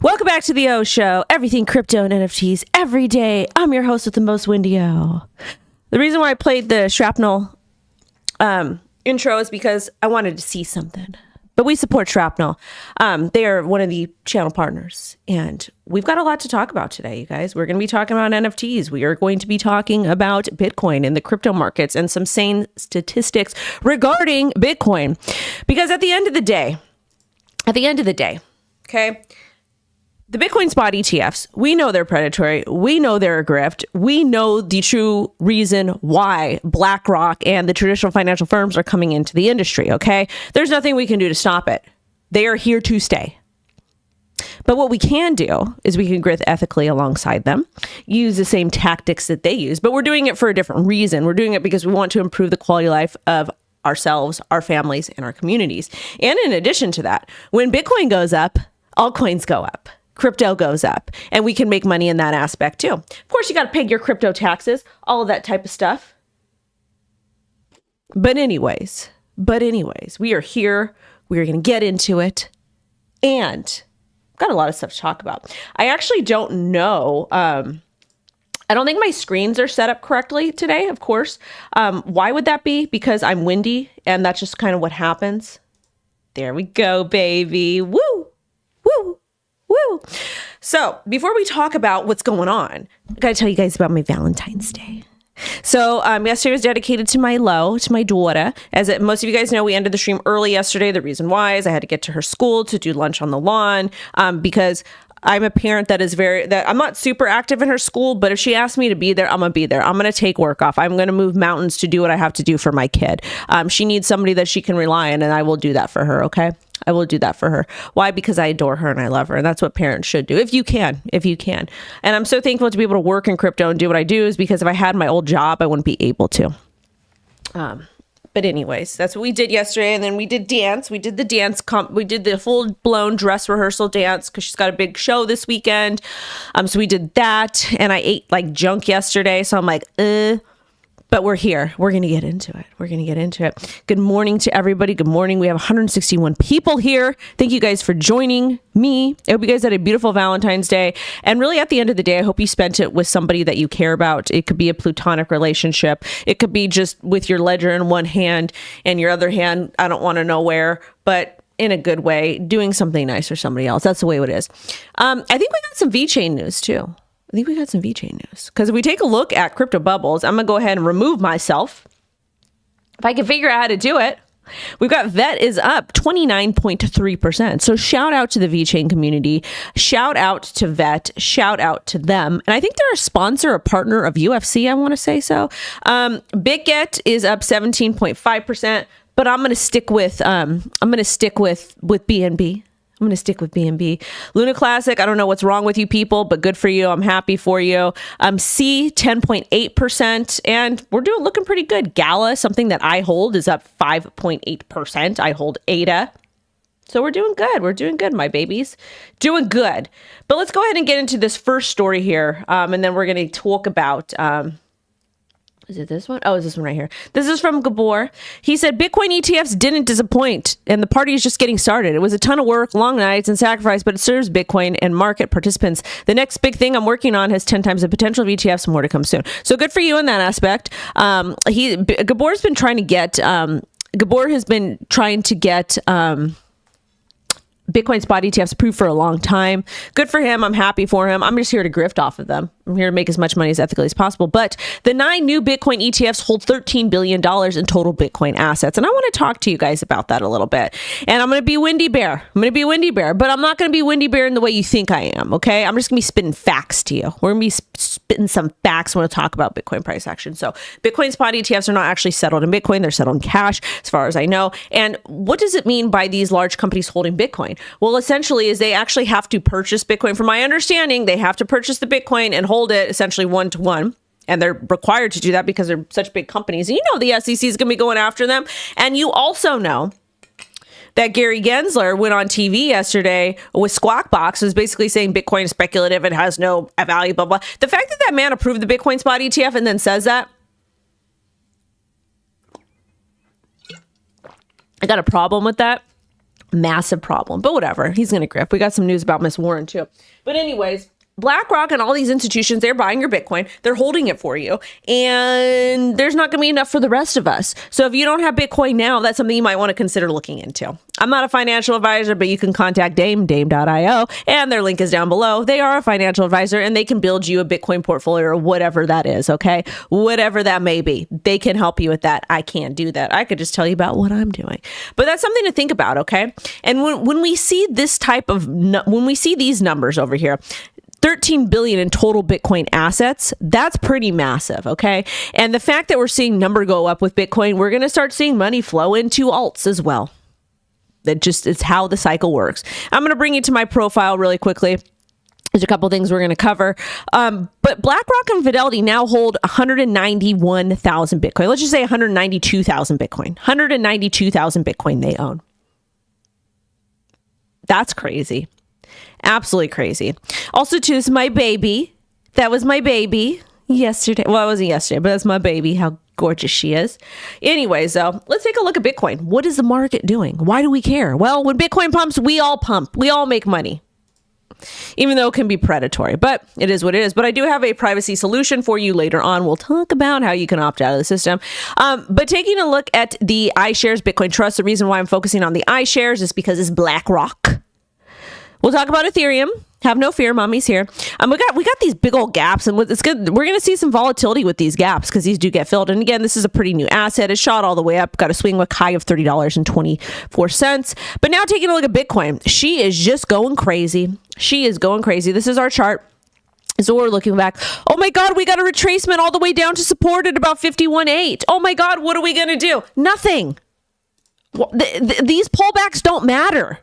Welcome back to the O Show. Everything crypto and NFTs every day. I'm your host with the most WendyO. The reason why I played the Shrapnel intro is because I wanted to see something. But we support Shrapnel. They are one of the channel partners. And we've got a lot to talk about today, you guys. We're going to be talking about NFTs. We are going to be talking about Bitcoin and the crypto markets and some sane statistics regarding Bitcoin. Because at the end of the day, okay, the Bitcoin spot ETFs, we know they're predatory. We know they're a grift. We know the true reason why BlackRock and the traditional financial firms are coming into the industry, okay? There's nothing we can do to stop it. They are here to stay. But what we can do is we can grift ethically alongside them, use the same tactics that they use, but we're doing it for a different reason. We're doing it because we want to improve the quality of life of ourselves, our families, and our communities. And in addition to that, when Bitcoin goes up, altcoins go up. Crypto goes up, and we can make money in that aspect too. Of course, you got to pay your crypto taxes, all of that type of stuff. But anyways, we are here. We are going to get into it, and got a lot of stuff to talk about. I actually don't know. I don't think my screens are set up correctly today, of course. Why would that be? Because I'm windy, and that's just kind of what happens. There we go, baby. Woo! Woo! Woo! So before we talk about what's going on, I got to tell you guys about my Valentine's Day. So yesterday was dedicated to my daughter. As most of you guys know, we ended the stream early yesterday. The reason why is I had to get to her school to do lunch on the lawn because I'm a parent that I'm not super active in her school, but if she asks me to be there, I'm going to be there. I'm going to take work off. I'm going to move mountains to do what I have to do for my kid. She needs somebody that she can rely on, and I will do that for her. Okay. I will do that for her. Why? Because I adore her and I love her. And that's what parents should do. If you can. And I'm so thankful to be able to work in crypto and do what I do, is because if I had my old job, I wouldn't be able to. But anyways, that's what we did yesterday. And then we did dance. We did the dance. We did the full blown dress rehearsal dance because she's got a big show this weekend. So we did that, and I ate like junk yesterday. So I'm like, But we're here. We're going to get into it. Good morning to everybody. Good morning. We have 161 people here. Thank you guys for joining me. I hope you guys had a beautiful Valentine's Day. And really at the end of the day, I hope you spent it with somebody that you care about. It could be a platonic relationship. It could be just with your ledger in one hand and your other hand, I don't want to know where, but in a good way, doing something nice for somebody else. That's the way it is. I think we got some VeChain news too. Because if we take a look at crypto bubbles, I'm going to go ahead and remove myself. If I can figure out how to do it, we've got VET is up 29.3%. So shout out to the VeChain community. Shout out to VET. Shout out to them. And I think they're a sponsor, a partner of UFC, I want to say so. BitGet is up 17.5%, but I'm going to stick with BNB. I'm going to stick with BNB. Luna Classic, I don't know what's wrong with you people, but good for you. I'm happy for you. C, 10.8%, and we're looking pretty good. Gala, something that I hold, is up 5.8%. I hold ADA. So we're doing good, my babies. Doing good. But let's go ahead and get into this first story here, and then we're going to talk about... Is it this one? Oh, it's this one right here. This is from Gabor. He said, Bitcoin ETFs didn't disappoint, and the party is just getting started. It was a ton of work, long nights, and sacrifice, but it serves Bitcoin and market participants. The next big thing I'm working on has 10 times the potential of ETFs, more to come soon. So good for you in that aspect. Gabor's been trying to get... Gabor has been trying to get... Bitcoin spot ETFs approved for a long time. Good for him. I'm happy for him. I'm just here to grift off of them. I'm here to make as much money as ethically as possible. But the 9 new Bitcoin ETFs hold $13 billion in total Bitcoin assets. And I want to talk to you guys about that a little bit. And I'm going to be Windy Bear. But I'm not going to be Windy Bear in the way you think I am. Okay. I'm just going to be spitting facts to you. We're going to be spitting some facts when we talk about Bitcoin price action. So Bitcoin spot ETFs are not actually settled in Bitcoin. They're settled in cash, as far as I know. And what does it mean by these large companies holding Bitcoin? Well, essentially is they actually have to purchase Bitcoin. From my understanding, they have to purchase the Bitcoin and hold it essentially 1-to-1. And they're required to do that because they're such big companies. And you know the SEC is going to be going after them. And you also know that Gary Gensler went on TV yesterday with Squawk Box, was basically saying Bitcoin is speculative and has no value, blah, blah. The fact that man approved the Bitcoin spot ETF and then says that, I got a problem with that. Massive problem, but whatever. He's going to grip. We got some news about Miss Warren too. But anyways, BlackRock and all these institutions, they're buying your Bitcoin. They're holding it for you. And there's not going to be enough for the rest of us. So if you don't have Bitcoin now, that's something you might want to consider looking into. I'm not a financial advisor, but you can contact dame.io, and their link is down below. They are a financial advisor, and they can build you a Bitcoin portfolio or whatever that is, okay? Whatever that may be. They can help you with that. I can't do that. I could just tell you about what I'm doing. But that's something to think about, okay? And when we see this type of, when we see these numbers over here, 13 billion in total Bitcoin assets, that's pretty massive, okay? And the fact that we're seeing number go up with Bitcoin, we're going to start seeing money flow into alts as well. That just is how the cycle works. I'm going to bring you to my profile really quickly. There's a couple things we're going to cover. But BlackRock and Fidelity now hold 191,000 Bitcoin. Let's just say 192,000 Bitcoin. 192,000 Bitcoin they own. That's crazy. Absolutely crazy. Also, too, this is my baby. That was my baby yesterday. Well, it wasn't yesterday, but that's my baby. How gorgeous she is. Anyways, though, let's take a look at Bitcoin. What is the market doing? Why do we care? Well, when Bitcoin pumps, we all pump. We all make money. Even though it can be predatory, but it is what it is. But I do have a privacy solution for you later on. We'll talk about how you can opt out of the system. But taking a look at the iShares Bitcoin Trust, the reason why I'm focusing on the iShares is because it's BlackRock. We'll talk about Ethereum. Have no fear, mommy's here. We got these big old gaps, and it's good. We're going to see some volatility with these gaps because these do get filled. And again, this is a pretty new asset. It shot all the way up. Got a swing with high of $30.24. But now taking a look at Bitcoin, she is just going crazy. She is going crazy. This is our chart. So we're looking back. Oh my God, we got a retracement all the way down to support at about 51.8. Oh my God, what are we going to do? Nothing. These pullbacks don't matter.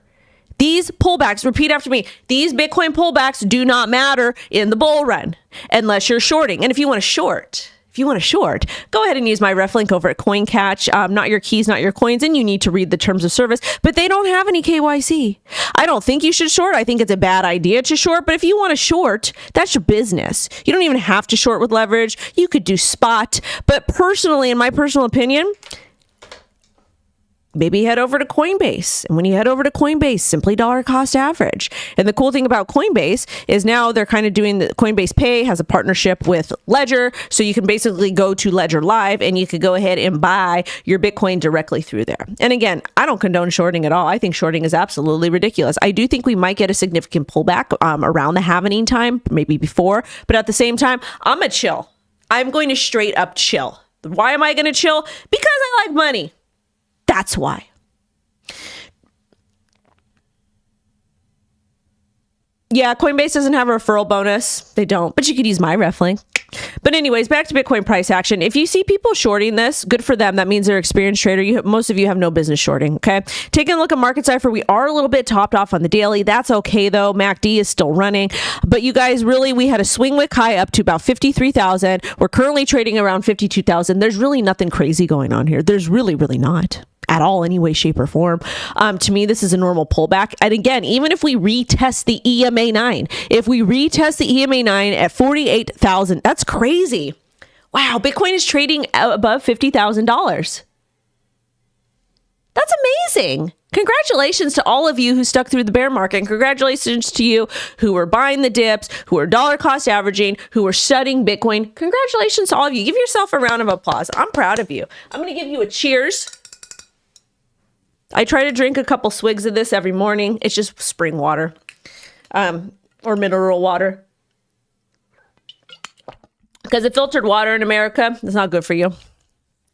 These pullbacks, repeat after me, these Bitcoin pullbacks do not matter in the bull run unless you're shorting. And if you want to short, go ahead and use my ref link over at CoinCatch. Not your keys, not your coins. And you need to read the terms of service, but they don't have any KYC. I don't think you should short. I think it's a bad idea to short, but if you want to short, that's your business. You don't even have to short with leverage. You could do spot, but personally, in my personal opinion, maybe head over to Coinbase. And when you head over to Coinbase, simply dollar cost average. And the cool thing about Coinbase is now they're kind of doing the Coinbase Pay has a partnership with Ledger. So you can basically go to Ledger Live and you could go ahead and buy your Bitcoin directly through there. And again, I don't condone shorting at all. I think shorting is absolutely ridiculous. I do think we might get a significant pullback around the halvening time, maybe before. But at the same time, I'm a chill. I'm going to straight up chill. Why am I going to chill? Because I like money. That's why. Yeah, Coinbase doesn't have a referral bonus. They don't, but you could use my ref link. But anyways, back to Bitcoin price action. If you see people shorting this, good for them. That means they're experienced trader. Most of you have no business shorting, okay? Taking a look at market cipher, we are a little bit topped off on the daily. That's okay, though. MACD is still running. But you guys, really, we had a swing wick high up to about 53,000. We're currently trading around 52,000. There's really nothing crazy going on here. There's really not. At all, any way, shape, or form. To me, this is a normal pullback. And again, even if we retest the EMA 9, if we retest the EMA 9 at 48,000, that's crazy. Wow, Bitcoin is trading above $50,000. That's amazing. Congratulations to all of you who stuck through the bear market. And congratulations to you who are buying the dips, who are dollar cost averaging, who are studying Bitcoin. Congratulations to all of you. Give yourself a round of applause. I'm proud of you. I'm going to give you a cheers. I try to drink a couple swigs of this every morning. It's just spring water or mineral water. Because the filtered water in America is not good for you.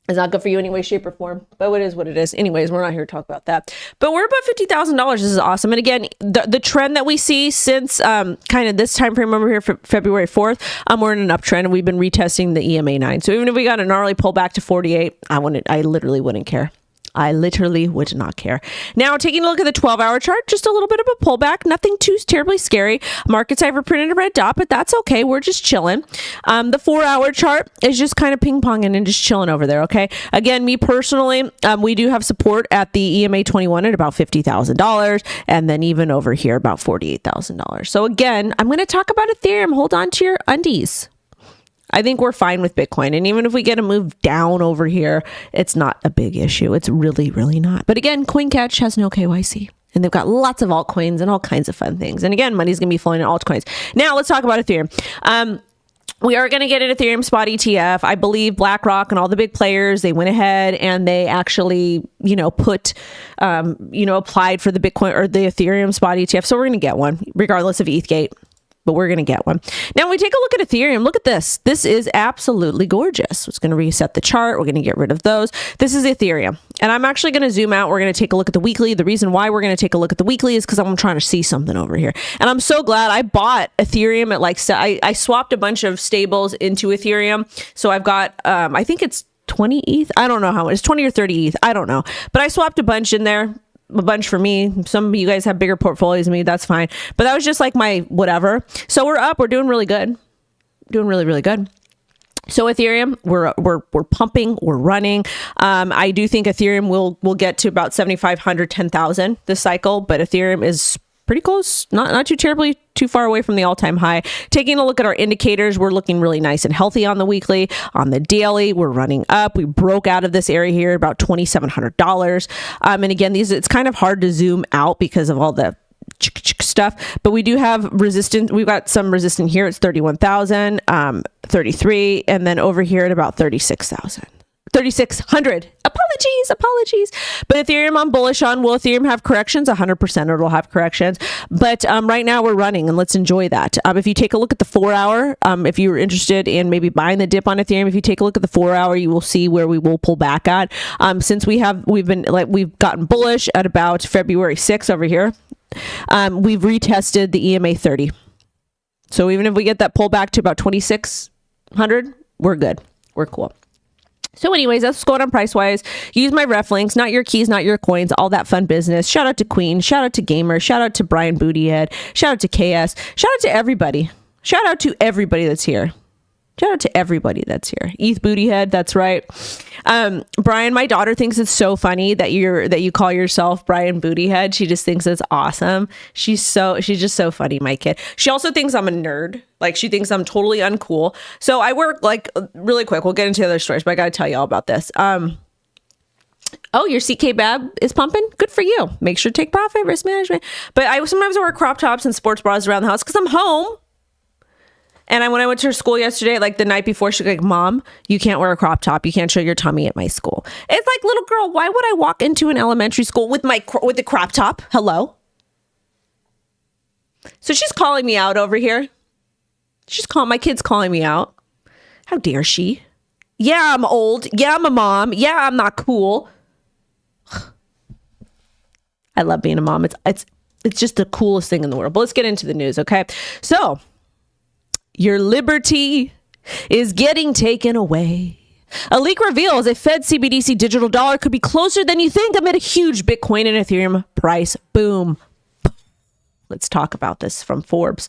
It's not good for you any way, shape, or form. But it is what it is. Anyways, we're not here to talk about that. But we're above $50,000. This is awesome. And again, the trend that we see since kind of this time frame over here for February 4th, we're in an uptrend and we've been retesting the EMA 9. So even if we got a gnarly pullback to 48, I literally wouldn't care. I literally would not care. Now, taking a look at the 12-hour chart, just a little bit of a pullback, nothing too terribly scary. Market cipher printed a red dot, but that's okay. We're just chilling. The 4-hour chart is just kind of ping-ponging and just chilling over there, okay? Again, me personally, we do have support at the EMA 21 at about $50,000, and then even over here about $48,000. So again, I'm going to talk about Ethereum. Hold on to your undies. I think we're fine with Bitcoin. And even if we get a move down over here, it's not a big issue. It's really not. But again, CoinCatch has no KYC. And they've got lots of altcoins and all kinds of fun things. And again, money's going to be flowing in altcoins. Now let's talk about Ethereum. We are going to get an Ethereum spot ETF. I believe BlackRock and all the big players, they went ahead and they actually, applied for the Bitcoin or the Ethereum spot ETF. So we're going to get one regardless of ETHgate. But we're going to get one. Now, when we take a look at Ethereum, look at this. This is absolutely gorgeous. It's going to reset the chart. We're going to get rid of those. This is Ethereum. And I'm actually going to zoom out. We're going to take a look at the weekly. The reason why we're going to take a look at the weekly is because I'm trying to see something over here. And I'm so glad I bought Ethereum at I swapped a bunch of stables into Ethereum. So I've got, I think it's 20 ETH. I don't know how much. It's 20 or 30 ETH. I don't know. But I swapped a bunch in there. A bunch for me. Some of you guys have bigger portfolios than me. That's fine. But that was just like my whatever. So we're up. We're doing really good. Doing really, really good. So Ethereum, we're pumping, we're running. I do think Ethereum will get to about 7,500, 10,000 this cycle, but Ethereum is pretty close, not too terribly too far away from the all-time high. Taking a look at our indicators, we're looking really nice and healthy on the weekly. On the daily, we're running up. We broke out of this area here about $2,700. And again, it's kind of hard to zoom out because of all the stuff, but we do have resistance. We've got some resistance here. It's 31,000, 33, and then over here at about 36,000. 3,600. Apologies. But Ethereum, I'm bullish on. Will Ethereum have corrections? 100% it'll have corrections. But right now we're running, and let's enjoy that. If you take a look at the 4 hour, if you're interested in maybe buying the dip on Ethereum, if you take a look at the 4 hour, you will see where we will pull back at. Since we've gotten bullish at about February 6th over here. We've retested the EMA 30. So even if we get that pullback to about 2,600, we're good. We're cool. So anyways, that's what's going on price-wise. Use my ref links, not your keys, not your coins, all that fun business. Shout out to Queen. Shout out to Gamer. Shout out to Brian Bootyhead. Shout out to KS. Shout out to everybody. Shout out to everybody that's here. Shout out to everybody that's here. ETH Bootyhead, that's right. Brian, my daughter thinks it's so funny that you call yourself Brian Bootyhead. She just thinks it's awesome. She's just so funny, my kid. She also thinks I'm a nerd. Like, she thinks I'm totally uncool. So I work, like, really quick. We'll get into other stories, but I got to tell you all about this. Oh, your CK Bab is pumping? Good for you. Make sure to take profit, risk management. But sometimes I wear crop tops and sports bras around the house because I'm home. And when I went to her school yesterday, like the night before, she was like, Mom, you can't wear a crop top. You can't show your tummy at my school. It's like, little girl, why would I walk into an elementary school with the crop top? Hello? So she's calling me out over here. My kid's calling me out. How dare she? Yeah, I'm old. Yeah, I'm a mom. Yeah, I'm not cool. I love being a mom. It's just the coolest thing in the world. But let's get into the news, okay? So, your liberty is getting taken away. A leak reveals a Fed CBDC digital dollar could be closer than you think amid a huge Bitcoin and Ethereum price boom. Let's talk about this from Forbes.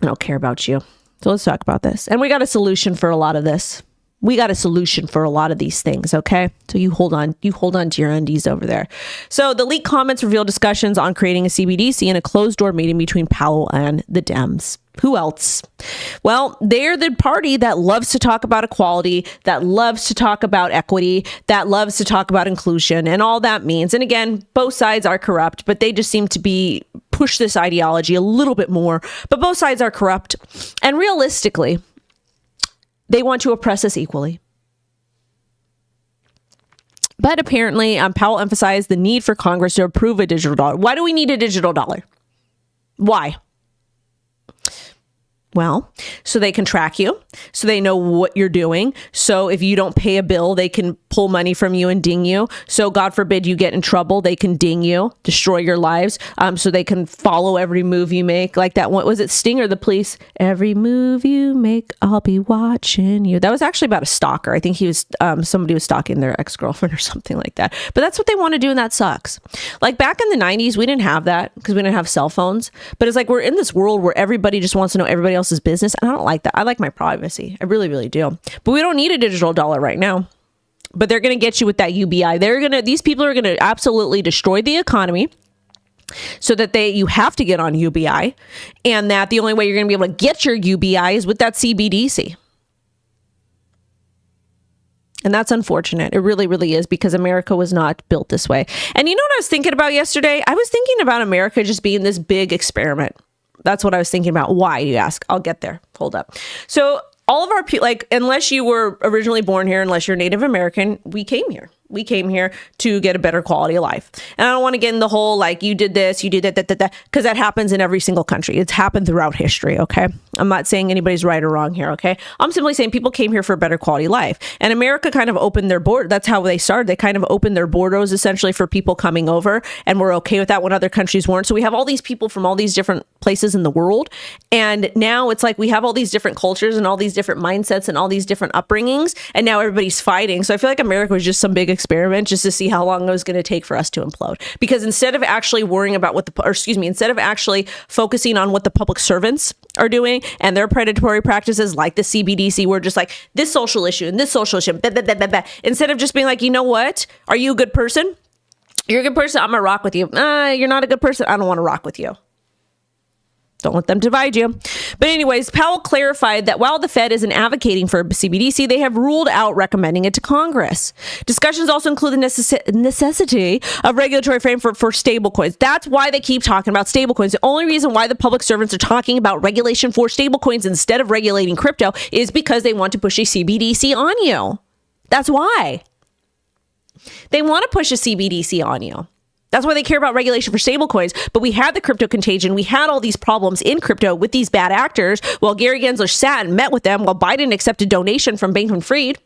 I don't care about you. So let's talk about this. And we got a solution for a lot of this. We got a solution for a lot of these things, okay? So you hold on to your undies over there. So the leaked comments reveal discussions on creating a CBDC in a closed-door meeting between Powell and the Dems. Who else? Well, they're the party that loves to talk about equality, that loves to talk about equity, that loves to talk about inclusion, and all that means. And again, both sides are corrupt, but they just seem to push this ideology a little bit more. But both sides are corrupt. And realistically, they want to oppress us equally. But apparently, Powell emphasized the need for Congress to approve a digital dollar. Why do we need a digital dollar? Why? Well, so they can track you, so they know what you're doing. So if you don't pay a bill, they can pull money from you and ding you. So God forbid you get in trouble, they can ding you, destroy your lives. So they can follow every move you make. Like that one, was it Sting or the Police? Every move you make, I'll be watching you. That was actually about a stalker. I think he was, somebody was stalking their ex-girlfriend or something like that. But that's what they want to do, and that sucks. Like back in the 90s, we didn't have that because we didn't have cell phones. But it's like we're in this world where everybody just wants to know everybody else's business, and I don't like that. I like my privacy. I really, really do. But we don't need a digital dollar right now. But they're going to get you with that UBI. These people are going to absolutely destroy the economy so that you have to get on UBI, and that the only way you're going to be able to get your UBI is with that CBDC. And that's unfortunate. It really, really is, because America was not built this way. And you know what I was thinking about yesterday? I was thinking about America just being this big experiment. That's what I was thinking about. Why, you ask? I'll get there. Hold up. So all of our people, like, unless you were originally born here, unless you're Native American, we came here. We came here to get a better quality of life. And I don't want to get in the whole, like, you did this, you did that, because that happens in every single country. It's happened throughout history, okay? I'm not saying anybody's right or wrong here, okay? I'm simply saying people came here for a better quality of life. And America kind of opened their border. That's how they started. They kind of opened their borders essentially for people coming over, and we're okay with that when other countries weren't. So we have all these people from all these different places in the world. And now it's like we have all these different cultures and all these different mindsets and all these different upbringings. And now everybody's fighting. So I feel like America was just some big experiment just to see how long it was going to take for us to implode. Because instead of actually worrying about instead of actually focusing on what the public servants are doing and their predatory practices like the CBDC, we're just like, this social issue and this social issue, blah, blah, blah, blah, blah. Instead of just being like, you know what? Are you a good person? You're a good person. I'm going to rock with you. You're not a good person. I don't want to rock with you. Don't let them divide you. But anyways, Powell clarified that while the Fed isn't advocating for CBDC, they have ruled out recommending it to Congress. Discussions also include the necessity of regulatory framework for stablecoins. That's why they keep talking about stablecoins. The only reason why the public servants are talking about regulation for stablecoins instead of regulating crypto is because they want to push a CBDC on you. That's why. They want to push a CBDC on you. That's why they care about regulation for stablecoins. But we had the crypto contagion. We had all these problems in crypto with these bad actors while Gary Gensler sat and met with them while Biden accepted donation from Bankman-Fried.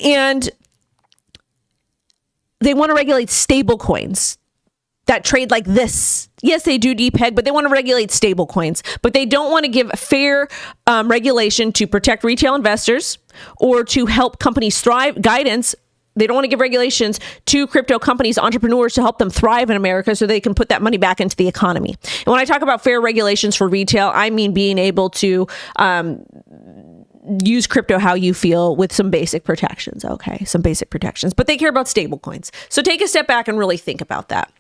And they want to regulate stablecoins that trade like this. Yes, they do depeg, but they want to regulate stablecoins. But they don't want to give fair regulation to protect retail investors or to help companies thrive, guidance. They don't want to give regulations to crypto companies, entrepreneurs, to help them thrive in America so they can put that money back into the economy. And when I talk about fair regulations for retail, I mean being able to use crypto how you feel with some basic protections. Okay, some basic protections. But they care about stable coins. So take a step back and really think about that.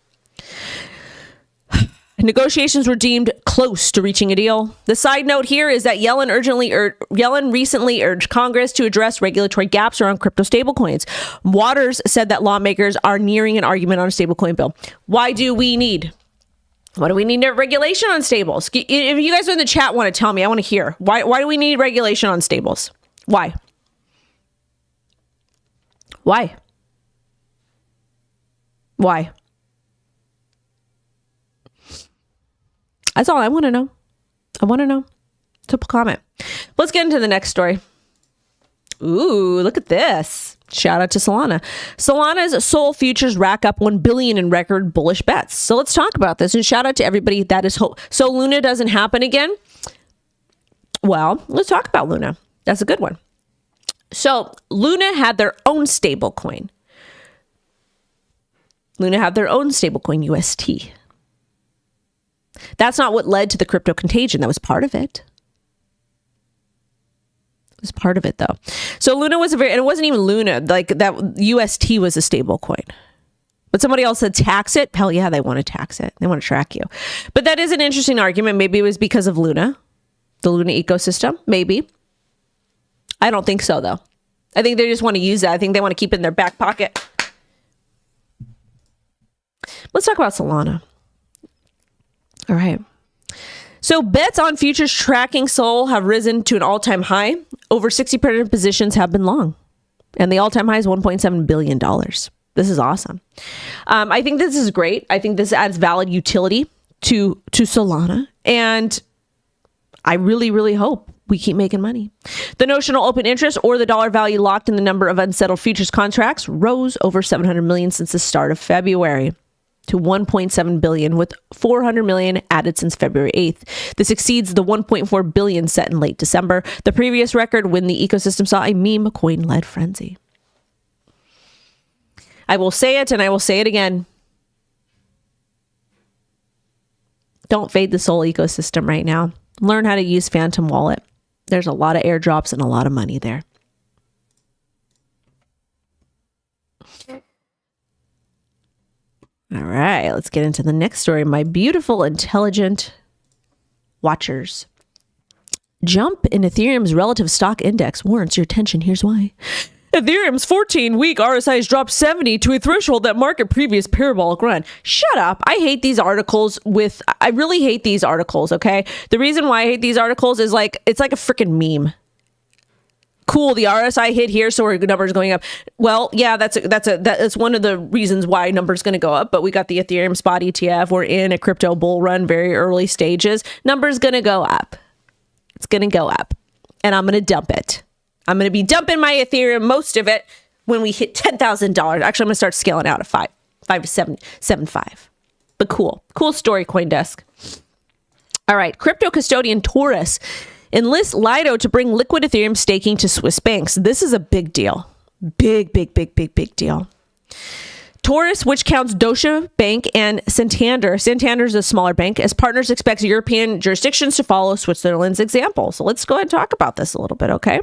Negotiations were deemed close to reaching a deal. The side note here is that Yellen recently urged Congress to address regulatory gaps around crypto stablecoins. Waters said that lawmakers are nearing an argument on a stablecoin bill. What do we need regulation on stables? If you guys in the chat want to tell me, I want to hear. Why do we need regulation on stables? Why? Why? Why? That's all I want to know. I want to know. Simple comment. Let's get into the next story. Ooh, look at this. Shout out to Solana. Solana's SOL futures rack up 1 billion in record bullish bets. So let's talk about this, and shout out to everybody that is hope. So Luna doesn't happen again. Well, let's talk about Luna. That's a good one. So Luna had their own stable coin. UST. That's not what led to the crypto contagion. That was part of it. It was part of it, though. So Luna was and it wasn't even Luna. Like, that UST was a stable coin. But somebody else said tax it. Hell yeah, they want to tax it. They want to track you. But that is an interesting argument. Maybe it was because of Luna, the Luna ecosystem. Maybe. I don't think so, though. I think they just want to use that. I think they want to keep it in their back pocket. Let's talk about Solana. All right. So bets on futures tracking SOL have risen to an all-time high. Over 60% of positions have been long. And the all-time high is $1.7 billion. This is awesome. I think this is great. I think this adds valid utility to Solana. And I really, really hope we keep making money. The notional open interest, or the dollar value locked in the number of unsettled futures contracts, rose over 700 million since the start of February to 1.7 billion, with 400 million added since February 8th. This exceeds the 1.4 billion set in late December, the previous record when the ecosystem saw a meme coin-led frenzy. I will say it, and I will say it again. Don't fade the SOL ecosystem right now. Learn how to use Phantom Wallet. There's a lot of airdrops and a lot of money there. All right, let's get into the next story. My beautiful, intelligent watchers. jump in Ethereum's relative stock index warrants your attention. Here's why. Ethereum's 14-week RSI has dropped 70 to a threshold that marked a previous parabolic run. Shut up. I hate these articles I really hate these articles, okay? The reason why I hate these articles is it's like a freaking meme. Cool, the RSI hit here, so our numbers going up. Well, yeah, that's one of the reasons why numbers going to go up, but we got the Ethereum spot ETF. We're in a crypto bull run, very early stages. Numbers going to go up. It's going to go up, and I'm going to dump it. I'm going to be dumping my Ethereum, most of it, when we hit $10,000. Actually, I'm going to start scaling out at 5 to 7.5. But cool story, CoinDesk. All right, crypto custodian Taurus enlists Lido to bring liquid Ethereum staking to Swiss banks. This is a big deal. Big deal. Taurus, which counts Deutsche Bank and Santander is a smaller bank, as partners, expects European jurisdictions to follow Switzerland's example. So let's go ahead and talk about this a little bit, okay?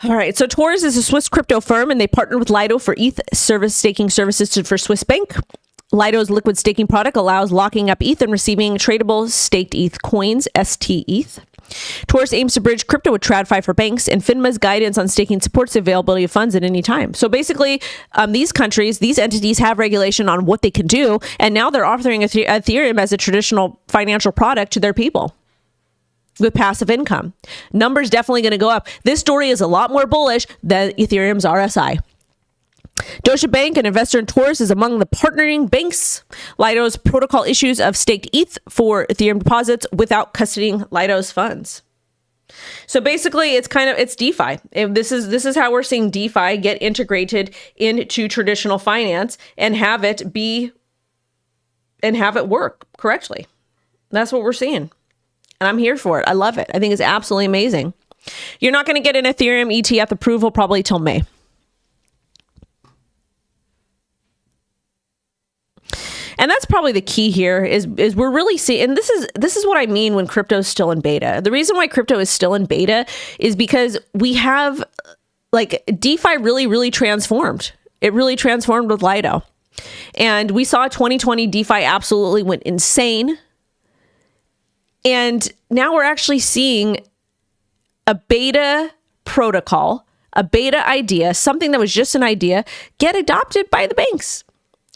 All right, so Taurus is a Swiss crypto firm, and they partnered with Lido for ETH staking services for Swiss Bank. Lido's liquid staking product allows locking up ETH and receiving tradable staked ETH coins, ST-ETH. Taurus aims to bridge crypto with TradFi for banks, and FINMA's guidance on staking supports the availability of funds at any time. So basically, these entities have regulation on what they can do, and now they're offering Ethereum as a traditional financial product to their people with passive income. Numbers definitely going to go up. This story is a lot more bullish than Ethereum's RSI. Deutsche Bank, an investor in Taurus, is among the partnering banks. Lido's protocol issues of staked ETH for Ethereum deposits without custodying Lido's funds. So basically, it's DeFi. This is how we're seeing DeFi get integrated into traditional finance and have it work correctly. That's what we're seeing. And I'm here for it. I love it. I think it's absolutely amazing. You're not going to get an Ethereum ETF approval probably till May. And that's probably the key here is we're really seeing, and this is what I mean when crypto is still in beta. The reason why crypto is still in beta is because we have DeFi really transformed. It really transformed with Lido. And we saw 2020 DeFi absolutely went insane. And now we're actually seeing a beta protocol, a beta idea, something that was just an idea, get adopted by the banks.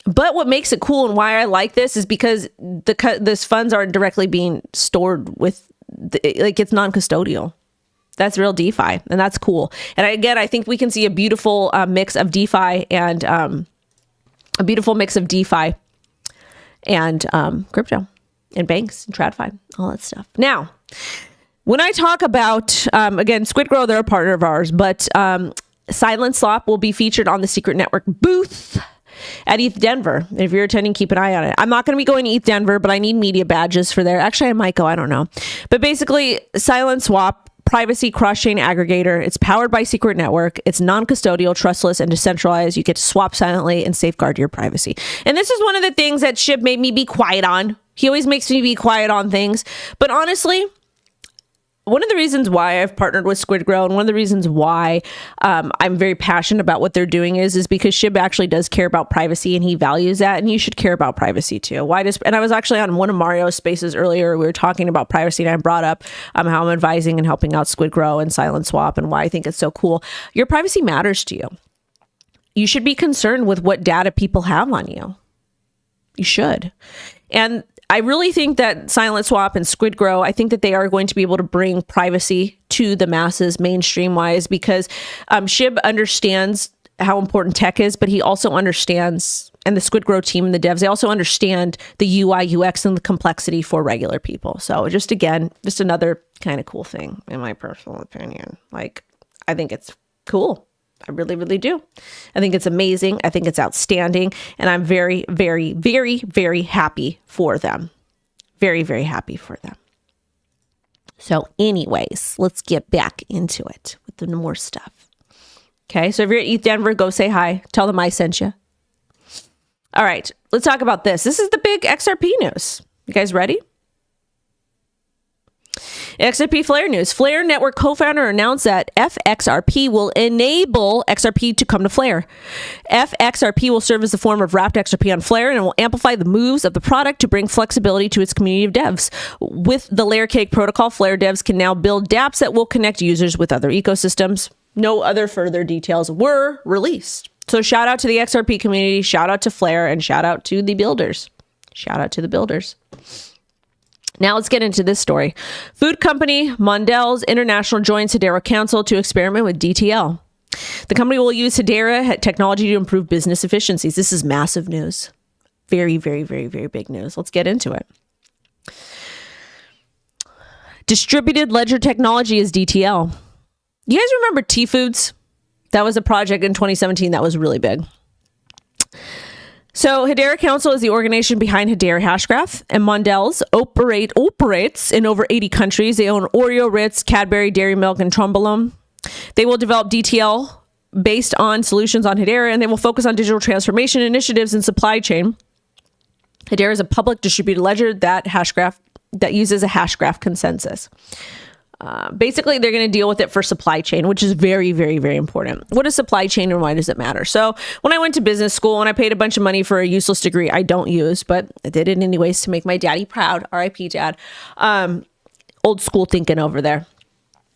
But what makes it cool and why I like this is because these funds aren't directly being stored with, it's non-custodial. That's real DeFi, and that's cool. And I think we can see a beautiful mix of DeFi and crypto and banks and TradFi, all that stuff. Now, when I talk about, again, squidgrow, they're a partner of ours, but silentswap will be featured on the Secret Network booth at ETHDenver. If you're attending, keep an eye on it. I'm not going to be going to ETHDenver, but I need media badges for there. Actually, I might go. I don't know. But basically, silentswap, privacy cross-chain aggregator. It's powered by Secret Network. It's non-custodial, trustless, and decentralized. You get to swap silently and safeguard your privacy. And this is one of the things that Shib made me be quiet on. He always makes me be quiet on things. But honestly, one of the reasons why I've partnered with squidgrow and one of the reasons why I'm very passionate about what they're doing is because Shib actually does care about privacy and he values that, and you should care about privacy too. And I was actually on one of Mario's spaces earlier. We were talking about privacy, and I brought up how I'm advising and helping out squidgrow and silentswap and why I think it's so cool. Your privacy matters to you. You should be concerned with what data people have on you. You should. And I really think that silentswap and squidgrow, I think that they are going to be able to bring privacy to the masses mainstream wise, because Shib understands how important tech is, but he also understands, and the squidgrow team and the devs, they also understand the UI, UX, and the complexity for regular people. So just another kind of cool thing in my personal opinion. I think it's cool. I really do. I think it's amazing. I think it's outstanding. And I'm very, very, very, very happy for them. Very, very happy for them. So anyways, let's get back into it with the more stuff. Okay, so if you're at ETHDenver, go say hi. Tell them I sent you. All right, let's talk about this. This is the big XRP news. You guys ready? XRP Flare news. Flare Network co-founder announced that FXRP will enable XRP to come to Flare. FXRP will serve as a form of wrapped XRP on Flare and will amplify the moves of the product to bring flexibility to its community of devs. With the Layer Cake protocol, Flare devs can now build dApps that will connect users with other ecosystems. No other further details were released. So shout out to the XRP community, shout out to Flare, and shout out to the builders. Shout out to the builders. Now let's get into this story. Food company Mondelez International joins Hedera Council to experiment with DTL. The company will use Hedera technology to improve business efficiencies. This is massive news. Very, very, very, very big news. Let's get into it. Distributed ledger technology is DTL. You guys remember T-Foods? That was a project in 2017 that was really big. So Hedera Council is the organization behind Hedera Hashgraph, and Mondelez operates in over 80 countries. They own Oreo, Ritz, Cadbury, Dairy Milk, and Trombolone. They will develop DTL based on solutions on Hedera, and they will focus on digital transformation initiatives and supply chain. Hedera is a public distributed ledger that uses a hashgraph consensus. Basically, they're going to deal with it for supply chain, which is very, very, very important. What is supply chain and why does it matter? So when I went to business school and I paid a bunch of money for a useless degree I don't use, but I did it anyways to make my daddy proud. RIP dad. Old school thinking over there.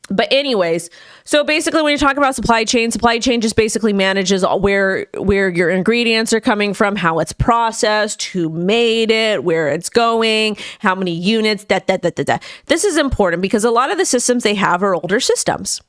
But anyways, so basically when you talk about supply chain just basically manages where your ingredients are coming from, how it's processed, who made it, where it's going, how many units, This is important because a lot of the systems they have are older systems.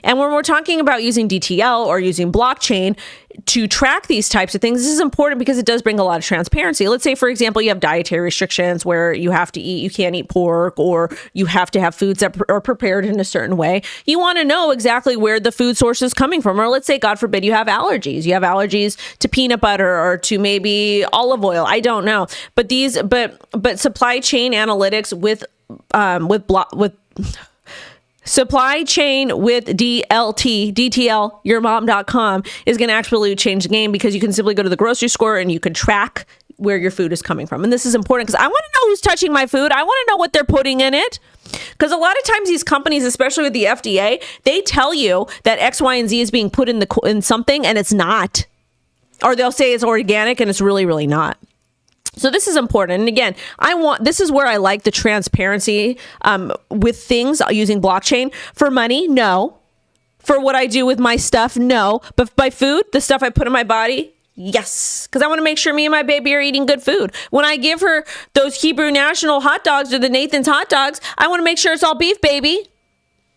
And when we're talking about using DTL or using blockchain to track these types of things, this is important because it does bring a lot of transparency. Let's say, for example, you have dietary restrictions where you have to eat, you can't eat pork, or you have to have foods that are prepared in a certain way. You want to know exactly where the food source is coming from. Or let's say, God forbid, you have allergies. You have allergies to peanut butter or to maybe olive oil. I don't know. But supply chain analytics with supply chain with DTL, yourmom.com is going to absolutely change the game because you can simply go to the grocery store and you can track where your food is coming from. And this is important because I want to know who's touching my food. I want to know what they're putting in it. Because a lot of times these companies, especially with the FDA, they tell you that X, Y, and Z is being put in something and it's not. Or they'll say it's organic and it's really, really not. So this is important. And again, this is where I like the transparency with things using blockchain. For money, no. For what I do with my stuff, no. But by food, the stuff I put in my body, yes. Because I want to make sure me and my baby are eating good food. When I give her those Hebrew National hot dogs or the Nathan's hot dogs, I want to make sure it's all beef, baby.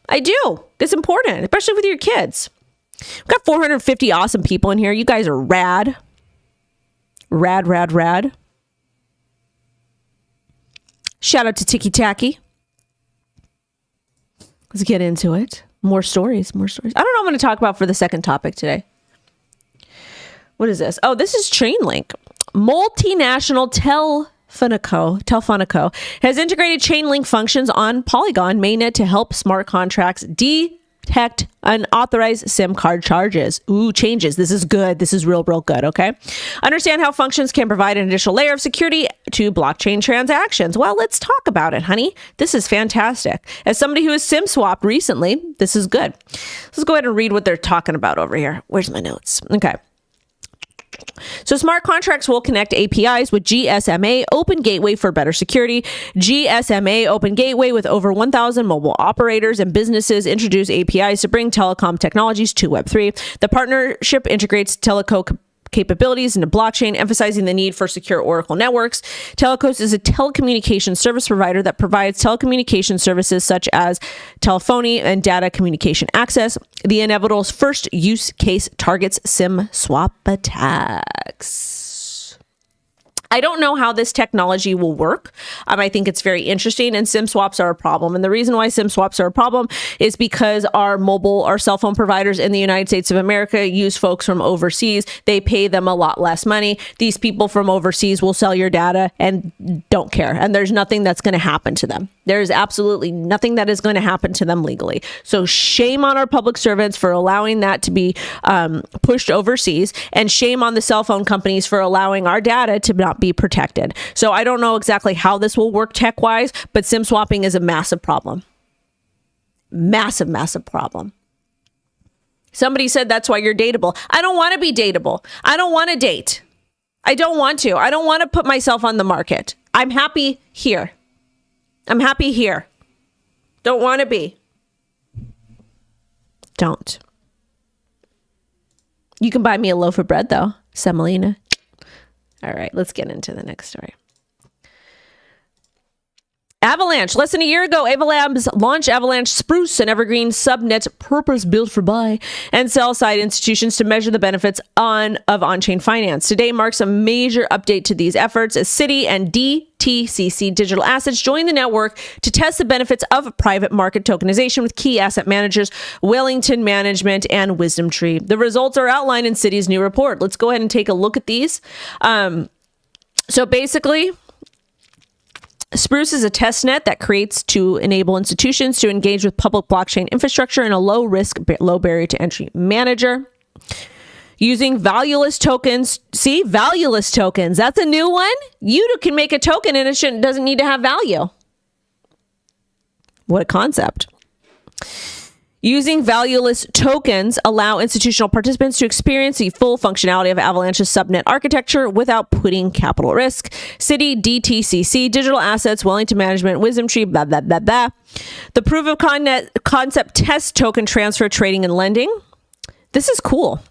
I do. It's important, especially with your kids. We've got 450 awesome people in here. You guys are rad. Rad, rad, rad. Shout out to Tiki Tacky. Let's get into it. More stories. I don't know what I'm going to talk about for the second topic today. What is this? Oh, this is Chainlink. Multinational Telefónico has integrated Chainlink functions on Polygon mainnet to help smart contracts detect unauthorized SIM card charges. Ooh, changes. This is good. This is real good, okay? Understand how functions can provide an additional layer of security to blockchain transactions. Well, let's talk about it, honey. This is fantastic. As somebody who has SimSwapped recently, this is good. Let's go ahead and read what they're talking about over here. Where's my notes? Okay. So smart contracts will connect APIs with GSMA Open Gateway for better security. GSMA Open Gateway with over 1,000 mobile operators and businesses introduce APIs to bring telecom technologies to Web3. The partnership integrates teleco capabilities into blockchain, emphasizing the need for secure Oracle networks. Telecos is a telecommunications service provider that provides telecommunication services such as telephony and data communication access. The inevitable first use case targets SIM swap attacks. I don't know how this technology will work. I think it's very interesting, and SIM swaps are a problem. And the reason why SIM swaps are a problem is because our cell phone providers in the United States of America use folks from overseas. They pay them a lot less money. These people from overseas will sell your data and don't care. And there's nothing that's going to happen to them. There is absolutely nothing that is going to happen to them legally. So shame on our public servants for allowing that to be pushed overseas, and shame on the cell phone companies for allowing our data to not be protected. So I don't know exactly how this will work tech-wise, but SIM swapping is a massive problem. Massive, massive problem. Somebody said that's why you're dateable. I don't want to be dateable. I don't want to date. I don't want to. I don't want to put myself on the market. I'm happy here. I'm happy here. Don't want to be. Don't. You can buy me a loaf of bread, though, Semolina. All right, let's get into the next story. Avalanche. Less than a year ago, Avalabs launched Avalanche Spruce, an evergreen subnet purpose-built for buy and sell-side institutions to measure the benefits of on-chain finance. Today marks a major update to these efforts as Citi and DTCC Digital Assets join the network to test the benefits of private market tokenization with key asset managers, Wellington Management, and Wisdom Tree. The results are outlined in Citi's new report. Let's go ahead and take a look at these. So basically, Spruce is a test net that creates to enable institutions to engage with public blockchain infrastructure in a low risk, low barrier to entry manager. Using valueless tokens. See, valueless tokens. That's a new one. You can make a token and it doesn't need to have value. What a concept. Using valueless tokens allow institutional participants to experience the full functionality of Avalanche's subnet architecture without putting capital at risk. Citi, DTCC, Digital Assets, Wellington Management, Wisdom Tree, blah, blah, blah, blah. The proof of concept test token transfer, trading, and lending. This is cool.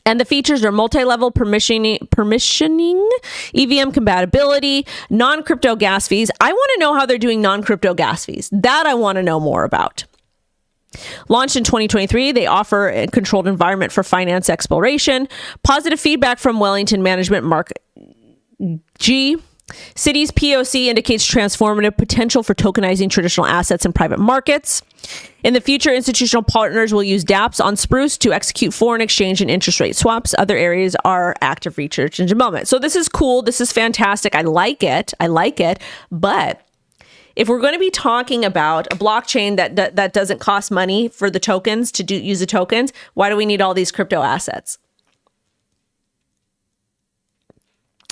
And the features are multi-level permissioning, EVM compatibility, non-crypto gas fees. I want to know how they're doing non-crypto gas fees. That I want to know more about. Launched in 2023, they offer a controlled environment for finance exploration. Positive feedback from Wellington Management, Mark G. Citi's POC indicates transformative potential for tokenizing traditional assets in private markets. In the future, institutional partners will use dApps on Spruce to execute foreign exchange and interest rate swaps. Other areas are active research in development. So this is cool. This is fantastic. I like it. But if we're going to be talking about a blockchain that doesn't cost money for the tokens to use the tokens, why do we need all these crypto assets?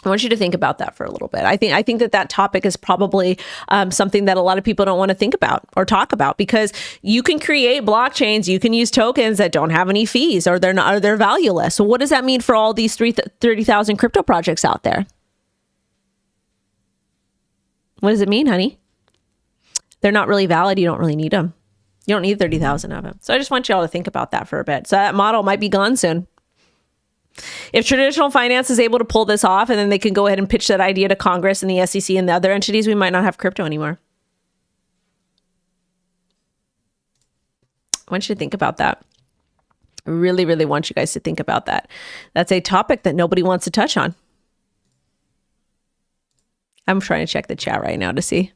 I want you to think about that for a little bit. I think that topic is probably something that a lot of people don't want to think about or talk about, because you can create blockchains, you can use tokens that don't have any fees, or they're valueless. So what does that mean for all these 30,000 crypto projects out there? What does it mean, honey? They're not really valid. You don't really need them. You don't need 30,000 of them. So I just want you all to think about that for a bit. So that model might be gone soon. If traditional finance is able to pull this off, and then they can go ahead and pitch that idea to Congress and the SEC and the other entities, we might not have crypto anymore. I want you to think about that. I really, really want you guys to think about that. That's a topic that nobody wants to touch on. I'm trying to check the chat right now to see.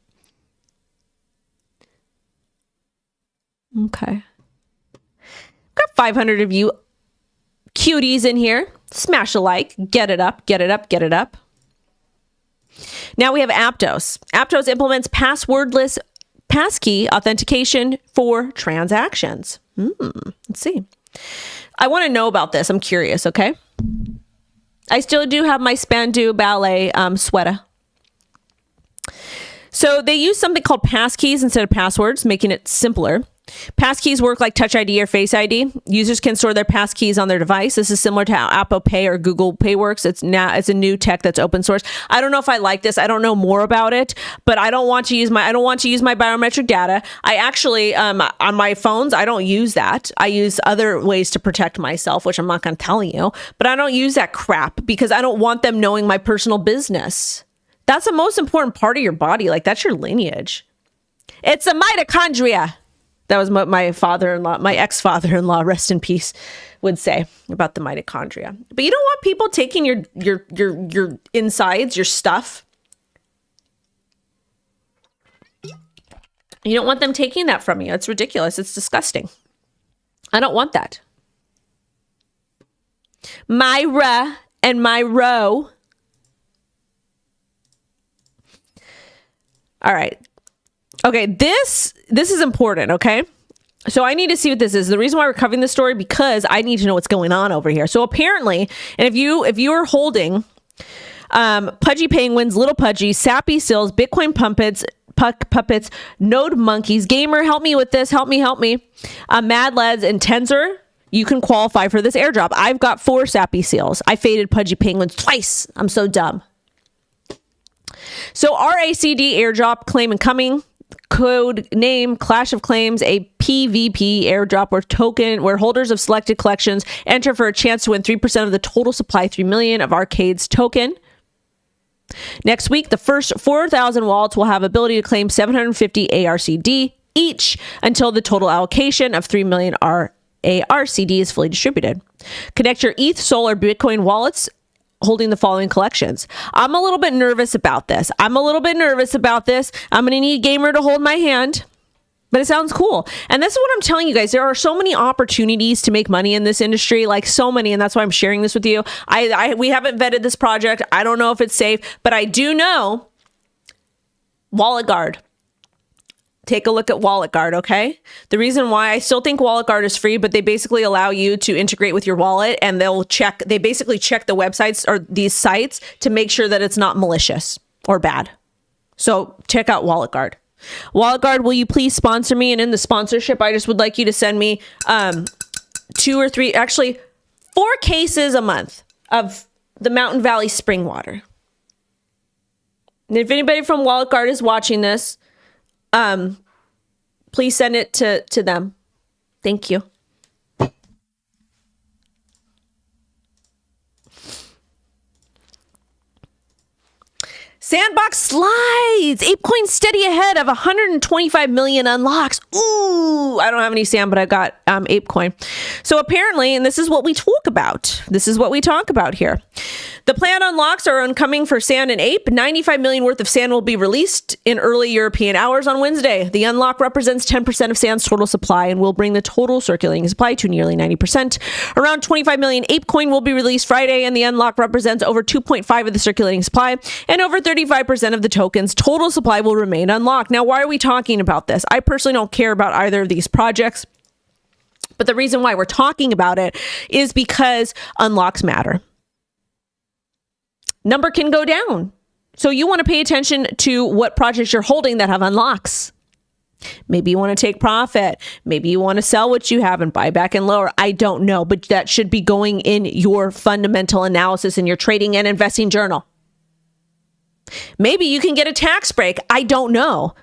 Okay. Got 500 of you cuties in here. Smash a like. Get it up. Get it up. Get it up. Now we have Aptos. Aptos implements passwordless passkey authentication for transactions. Let's see. I want to know about this. I'm curious, okay? I still do have my Spandu Ballet sweater. So they use something called passkeys instead of passwords, making it simpler. Passkeys work like Touch ID or Face ID. Users can store their passkeys on their device. This is similar to how Apple Pay or Google Pay works. It's a new tech that's open source. I don't know if I like this. I don't know more about it, but I don't want to use my biometric data. I actually on my phones, I don't use that. I use other ways to protect myself, which I'm not going to tell you, but I don't use that crap because I don't want them knowing my personal business. That's the most important part of your body. Like, that's your lineage. It's the mitochondria. That was what my father-in-law, my ex-father-in-law, rest in peace, would say about the mitochondria. But you don't want people taking your insides, your stuff. You don't want them taking that from you. It's ridiculous. It's disgusting. I don't want that. Myra and Myro. All right. Okay, this is important, okay? So I need to see what this is. The reason why we're covering this story, because I need to know what's going on over here. So apparently, and if you are holding Pudgy Penguins, Little Pudgy, Sappy Sills, Bitcoin puppets, node monkeys. Gamer, help me with this. Help me. Mad Lads and Tensor. You can qualify for this airdrop. I've got 4 sappy seals. I faded Pudgy Penguins twice. I'm so dumb. So RACD airdrop claim incoming. Code name Clash of Claims, a PvP airdrop where holders of selected collections enter for a chance to win 3% of the total supply, 3 million of Arcade's token. Next week, the first 4,000 wallets will have ability to claim 750 ARCD each until the total allocation of 3 million ARCD is fully distributed. Connect your ETH, Sol, or Bitcoin wallets holding the following collections. I'm a little bit nervous about this. I'm going to need Gamer to hold my hand, but it sounds cool. And this is what I'm telling you guys. There are so many opportunities to make money in this industry, like so many. And that's why I'm sharing this with you. We haven't vetted this project. I don't know if it's safe, but I do know Wallet Guard. Take a look at Wallet Guard, okay? The reason why I still think Wallet Guard is free, but they basically allow you to integrate with your wallet, and they basically check the websites or these sites to make sure that it's not malicious or bad. So check out Wallet Guard. Wallet Guard, will you please sponsor me? And in the sponsorship, I just would like you to send me 2 or 3, actually 4 cases a month of the Mountain Valley spring water. And if anybody from Wallet Guard is watching this, please send it to them. Thank you. Sandbox slides. Apecoin steady ahead of 125 million unlocks. Ooh, I don't have any sand, but I got Apecoin. So apparently, and this is what we talk about. Here. The planned unlocks are incoming for Sand and Ape. 95 million worth of Sand will be released in early European hours on Wednesday. The unlock represents 10% of Sand's total supply and will bring the total circulating supply to nearly 90%. Around 25 million Apecoin will be released Friday, and the unlock represents over 2.5 of the circulating supply and over 35% of the token's total supply will remain unlocked. Now, why are we talking about this? I personally don't care about either of these projects, but the reason why we're talking about it is because unlocks matter. Number can go down. So you want to pay attention to what projects you're holding that have unlocks. Maybe you want to take profit. Maybe you want to sell what you have and buy back and lower. I don't know, but that should be going in your fundamental analysis in your trading and investing journal. Maybe you can get a tax break. I don't know.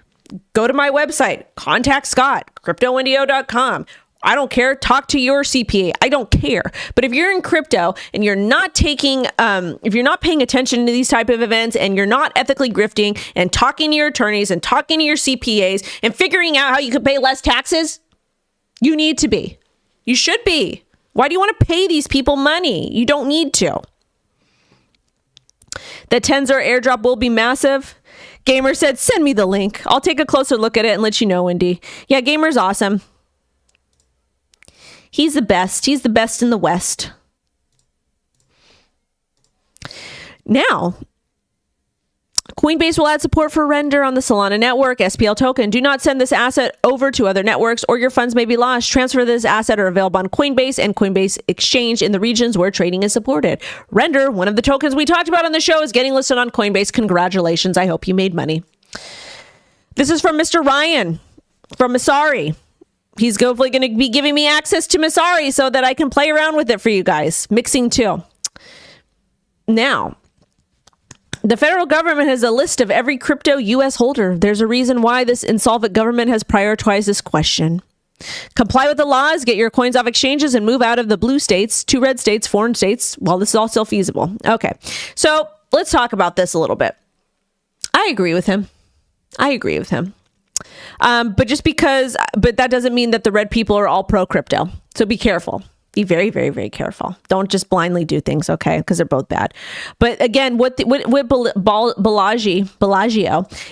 Go to my website, contact Scott, CryptoWendyO.com. I don't care. Talk to your CPA. I don't care. But if you're in crypto and you're not taking, if you're not paying attention to these type of events and you're not ethically grifting and talking to your attorneys and talking to your CPAs and figuring out how you could pay less taxes, you need to be. You should be. Why do you want to pay these people money? You don't need to. The Tensor airdrop will be massive. Gamer said, send me the link. I'll take a closer look at it and let you know, Wendy. Yeah, Gamer's awesome. He's the best. He's the best in the West. Now, Coinbase will add support for render on the Solana network, SPL token. Do not send this asset over to other networks or your funds may be lost. Transfer this asset are available on Coinbase and Coinbase Exchange in the regions where trading is supported. Render, one of the tokens we talked about on the show, is getting listed on Coinbase. Congratulations. I hope you made money. This is from Mr. Ryan from Masari. He's hopefully going to be giving me access to Masari so that I can play around with it for you guys. Mixing too. Now, the federal government has a list of every crypto U.S. holder. There's a reason why this insolvent government has prioritized this question. Comply with the laws, get your coins off exchanges, and move out of the blue states to red states, foreign states, while this is all still feasible. Okay, so let's talk about this a little bit. I agree with him. But that doesn't mean that the red people are all pro crypto. So be careful. Be very, very, very careful. Don't just blindly do things, okay? Because they're both bad. But again, what Bellagio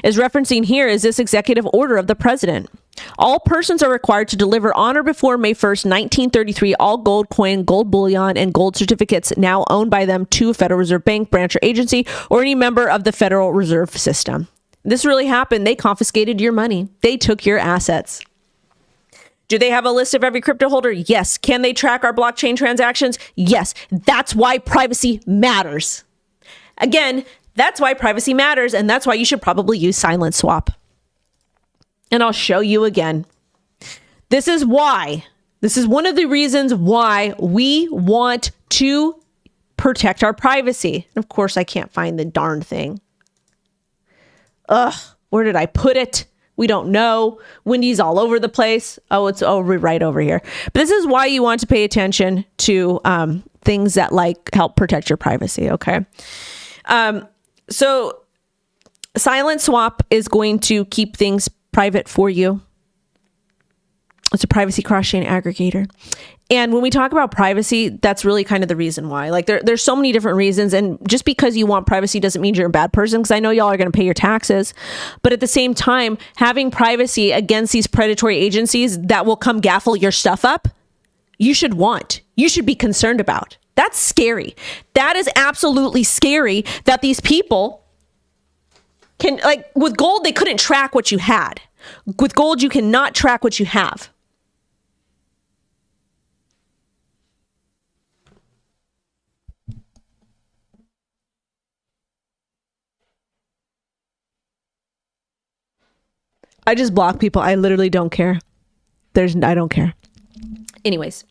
is referencing here is this executive order of the president. All persons are required to deliver on or before May 1st, 1933, all gold coin, gold bullion, and gold certificates now owned by them to a Federal Reserve Bank, branch, or agency, or any member of the Federal Reserve System. This really happened. They confiscated your money. They took your assets. Do they have a list of every crypto holder? Yes. Can they track our blockchain transactions? Yes. That's why privacy matters. Again, that's why privacy matters, and that's why you should probably use silentswap. And I'll show you again. This is why. This is one of the reasons why we want to protect our privacy. And of course, I can't find the darn thing. Ugh, where did I put it? We don't know. Wendy's all over the place. Oh, it's right over here. But this is why you want to pay attention to things that like help protect your privacy. Okay. So silentswap is going to keep things private for you. It's a privacy cross-chain aggregator. And when we talk about privacy, that's really kind of the reason why. Like there's so many different reasons. And just because you want privacy doesn't mean you're a bad person, because I know y'all are going to pay your taxes. But at the same time, having privacy against these predatory agencies that will come gaffle your stuff up, you should be concerned about. That's scary. That is absolutely scary that these people can, like with gold, they couldn't track what you had. With gold, you cannot track what you have. I just block people. I literally don't care. I don't care. Anyways.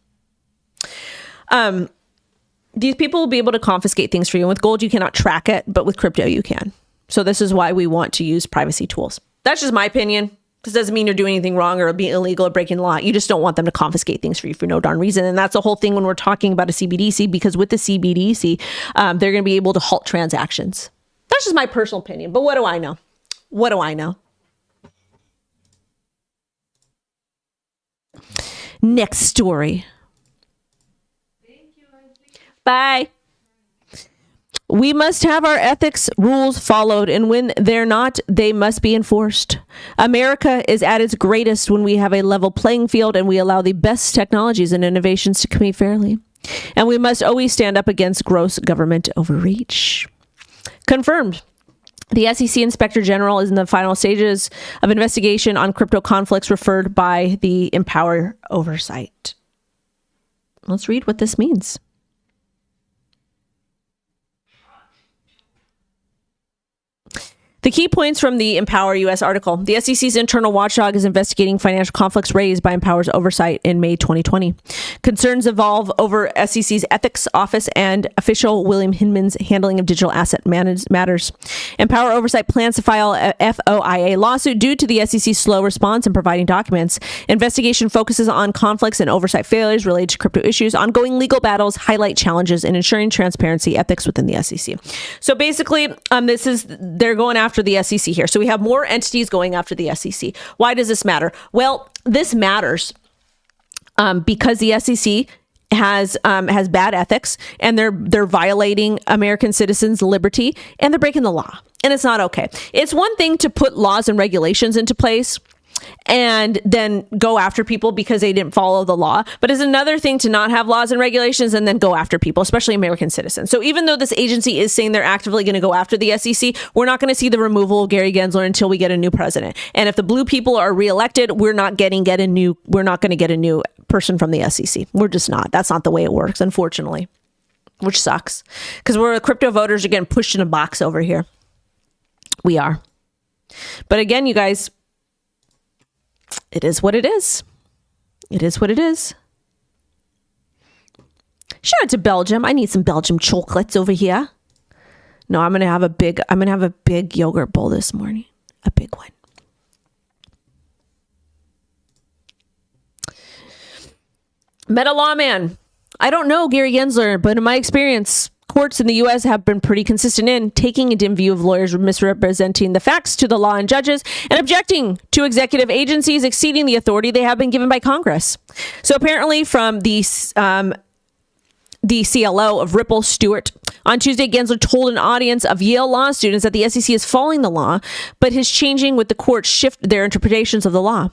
These people will be able to confiscate things for you. And with gold, you cannot track it, but with crypto, you can. So this is why we want to use privacy tools. That's just my opinion. This doesn't mean you're doing anything wrong or being illegal or breaking the law. You just don't want them to confiscate things for you for no darn reason. And that's the whole thing when we're talking about a CBDC, because with the CBDC, they're going to be able to halt transactions. That's just my personal opinion. But what do I know? What do I know? Next story. Bye. We must have our ethics rules followed, and when they're not, they must be enforced. America is at its greatest when we have a level playing field and we allow the best technologies and innovations to compete fairly. And we must always stand up against gross government overreach. Confirmed. The SEC Inspector General is in the final stages of investigation on crypto conflicts referred by the Empower Oversight. Let's read what this means. The key points from the Empower US article. The SEC's internal watchdog is investigating financial conflicts raised by Empower's oversight in May 2020. Concerns evolve over SEC's ethics office and official William Hinman's handling of digital asset matters. Empower Oversight plans to file a FOIA lawsuit due to the SEC's slow response in providing documents. Investigation focuses on conflicts and oversight failures related to crypto issues. Ongoing legal battles highlight challenges in ensuring transparency ethics within the SEC. So basically, they're going after the SEC here. So we have more entities going after the SEC. Why does this matter? Well, this matters because the SEC has bad ethics, and they're violating American citizens' liberty, and they're breaking the law. And it's not okay. It's one thing to put laws and regulations into place and then go after people because they didn't follow the law. But it's another thing to not have laws and regulations and then go after people, especially American citizens. So even though this agency is saying they're actively going to go after the SEC, we're not going to see the removal of Gary Gensler until we get a new president. And if the blue people are reelected, we're not going to get a new person from the SEC. We're just not. That's not the way it works, unfortunately, which sucks because we're crypto voters are getting pushed in a box over here. We are. But again, you guys, it is what it is. It is what it is. Shout out to Belgium. I need some Belgium chocolates over here. No, I'm gonna have a big yogurt bowl this morning. A big one. Meta lawman. I don't know Gary Gensler, but in my experience, courts in the U.S. have been pretty consistent in taking a dim view of lawyers misrepresenting the facts to the law and judges and objecting to executive agencies exceeding the authority they have been given by Congress. So apparently from the CLO of Ripple Stewart, on Tuesday, Gensler told an audience of Yale law students that the SEC is following the law, but is changing with the courts shift their interpretations of the law.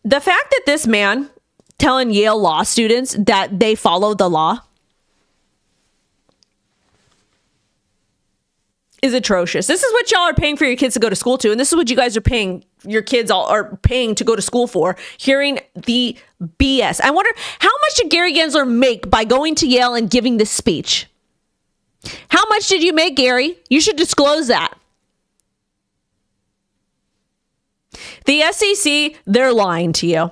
The fact that this man telling Yale law students that they follow the law is atrocious. This is what y'all are paying for your kids to go to school to. And this is what you guys are paying your kids are paying to go to school for, hearing the BS. I wonder, how much did Gary Gensler make by going to Yale and giving this speech? How much did you make, Gary? You should disclose that. The SEC, they're lying to you.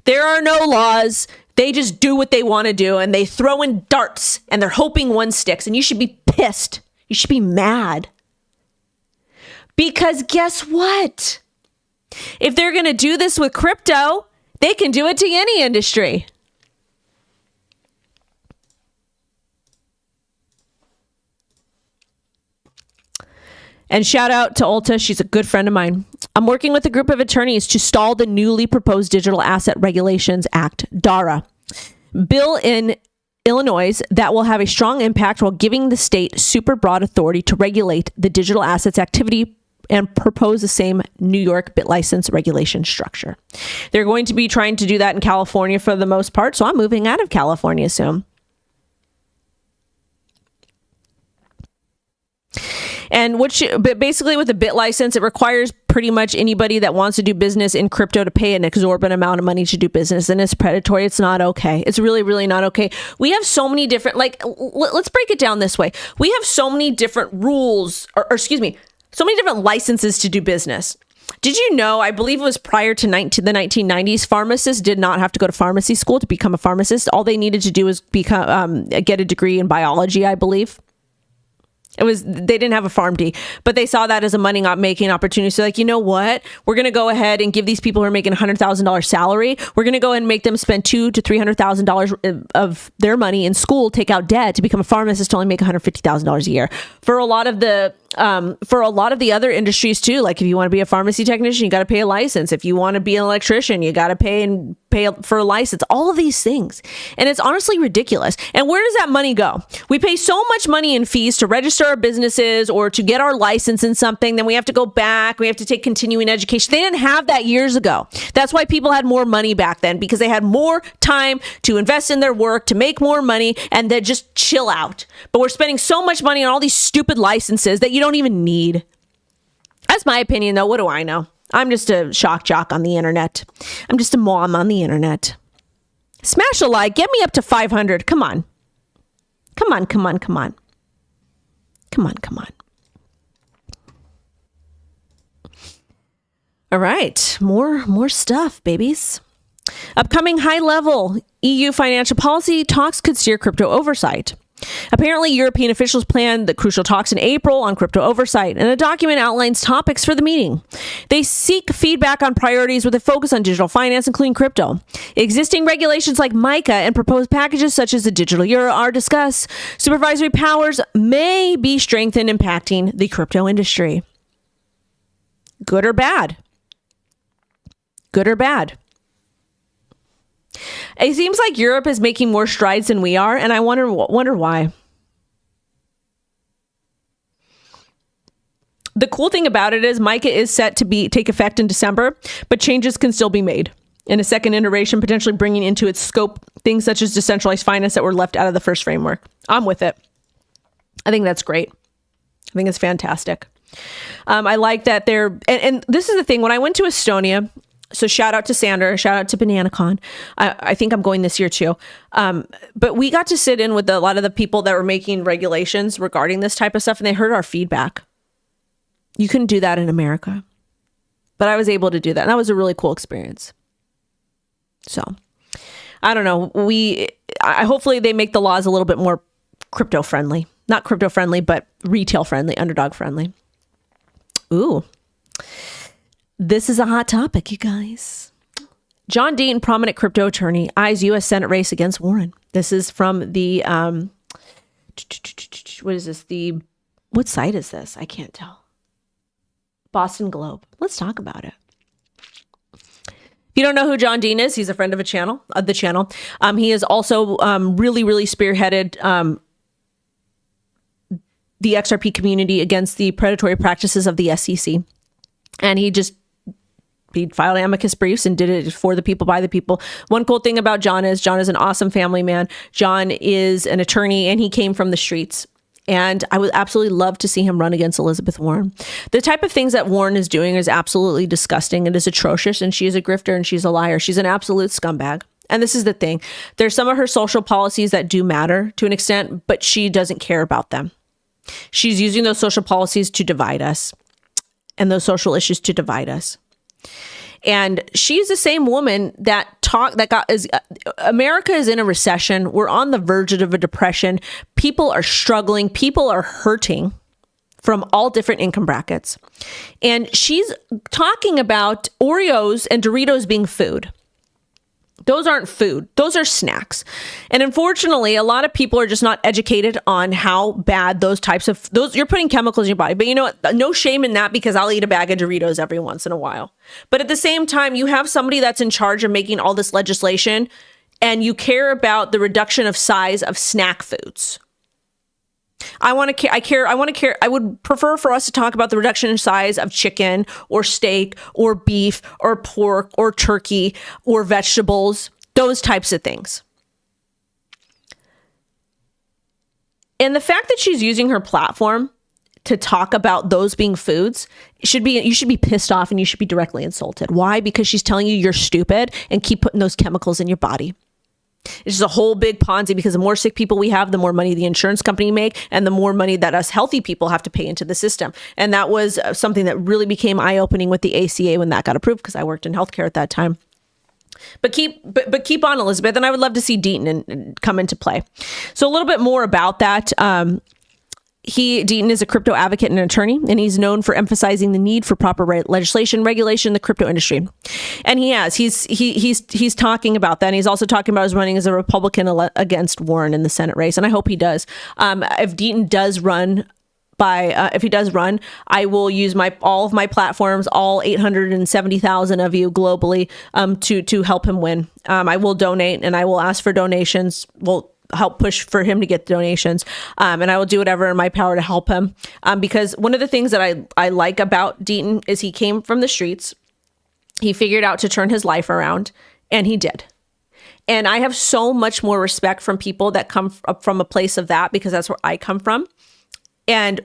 There are no laws. They just do what they want to do, and they throw in darts, and they're hoping one sticks, and you should be pissed. You should be mad. Because guess what? If they're going to do this with crypto, they can do it to any industry. And shout out to Ulta. She's a good friend of mine. I'm working with a group of attorneys to stall the newly proposed Digital Asset Regulations Act, DARA, bill in Illinois that will have a strong impact while giving the state super broad authority to regulate the digital assets activity and propose the same New York bit license regulation structure. They're going to be trying to do that in California for the most part, so I'm moving out of California soon. And but basically with a bit license, it requires pretty much anybody that wants to do business in crypto to pay an exorbitant amount of money to do business. And it's predatory. It's not okay. It's really, really not okay. We have so many different, let's break it down this way. We have so many different rules, or excuse me, so many different licenses to do business. Did you know, I believe it was prior to the 1990s, pharmacists did not have to go to pharmacy school to become a pharmacist. All they needed to do was get a degree in biology, I believe. They didn't have a PharmD, but they saw that as a money making opportunity. So like, you know what? We're going to go ahead and give these people who are making $100,000 salary. We're going to go ahead and make them spend $200,000 to $300,000 of their money in school, take out debt to become a pharmacist to only make $150,000 a year. For a lot of the other industries too, like if you want to be a pharmacy technician, you got to pay a license. If you want to be an electrician, you got to pay for a license, all of these things. And it's honestly ridiculous. And where does that money go? We pay so much money in fees to register our businesses or to get our license in something. Then we have to go back. We have to take continuing education. They didn't have that years ago. That's why people had more money back then, because they had more time to invest in their work, to make more money, and then just chill out. But we're spending so much money on all these stupid licenses that you don't even need. That's my opinion, though. What do I know? I'm just a shock jock on the internet. I'm just a mom on the internet. Smash a like. Get me up to 500. Come on. Come on, come on, come on. Come on, come on. All right. More stuff, babies. Upcoming high-level EU financial policy talks could steer crypto oversight. Apparently, European officials planned the crucial talks in April on crypto oversight, and a document outlines topics for the meeting. They seek feedback on priorities with a focus on digital finance, including crypto. Existing regulations like MiCA and proposed packages such as the digital euro are discussed. Supervisory powers may be strengthened, impacting the crypto industry. Good or bad? Good or bad? It seems like Europe is making more strides than we are, and I wonder why. The cool thing about it is MiCA is set to take effect in December, but changes can still be made in a second iteration, potentially bringing into its scope things such as decentralized finance that were left out of the first framework. I'm with it. I think that's great. I think it's fantastic. I like that and this is the thing. When I went to Estonia, so shout out to Sander, shout out to BananaCon. I think I'm going this year too. But we got to sit in with a lot of the people that were making regulations regarding this type of stuff, and they heard our feedback. You couldn't do that in America, but I was able to do that. And that was a really cool experience. So I don't know. Hopefully they make the laws a little bit more crypto friendly, not crypto friendly, but retail friendly, underdog friendly. Ooh. This is a hot topic, you guys. John Deaton, prominent crypto attorney, eyes U.S. Senate race against Warren. This is from the, what is this? What site is this? I can't tell. Boston Globe. Let's talk about it. If you don't know who John Deaton is, he's a friend of the channel. He has also really, really spearheaded the XRP community against the predatory practices of the SEC. And he filed amicus briefs and did it for the people, by the people. One cool thing about John is an awesome family man. John is an attorney, and he came from the streets. And I would absolutely love to see him run against Elizabeth Warren. The type of things that Warren is doing is absolutely disgusting. It is atrocious, and she is a grifter, and she's a liar. She's an absolute scumbag. And this is the thing. There's some of her social policies that do matter to an extent, but she doesn't care about them. She's using those social policies to divide us, and those social issues to divide us. And she's the same woman America is in a recession. We're on the verge of a depression. People are struggling. People are hurting from all different income brackets. And she's talking about Oreos and Doritos being food. Those aren't food. Those are snacks. And unfortunately, a lot of people are just not educated on how bad you're putting chemicals in your body. But you know what? No shame in that, because I'll eat a bag of Doritos every once in a while. But at the same time, you have somebody that's in charge of making all this legislation, and you care about the reduction of size of snack foods. I would prefer for us to talk about the reduction in size of chicken or steak or beef or pork or turkey or vegetables, those types of things. And the fact that she's using her platform to talk about those being foods, you should be pissed off and you should be directly insulted. Why? Because she's telling you you're stupid and keep putting those chemicals in your body. It's just a whole big Ponzi, because the more sick people we have, the more money the insurance company make, and the more money that us healthy people have to pay into the system. And that was something that really became eye-opening with the ACA when that got approved, because I worked in healthcare at that time. But keep on, Elizabeth, and I would love to see Deaton come into play. So a little bit more about that. Deaton is a crypto advocate and an attorney, and he's known for emphasizing the need for proper legislation, regulation in the crypto industry. And he's talking about that. And he's also talking about his running as a Republican against Warren in the Senate race. And I hope he does. If Deaton does run, if he does run, I will use all of my platforms, all 870,000 of you globally, to help him win. I will donate, and I will ask for donations. Help push for him to get donations. And I will do whatever in my power to help him. Because one of the things that I like about Deaton is he came from the streets. He figured out to turn his life around, and he did. And I have so much more respect from people that come from a place of that, because that's where I come from. And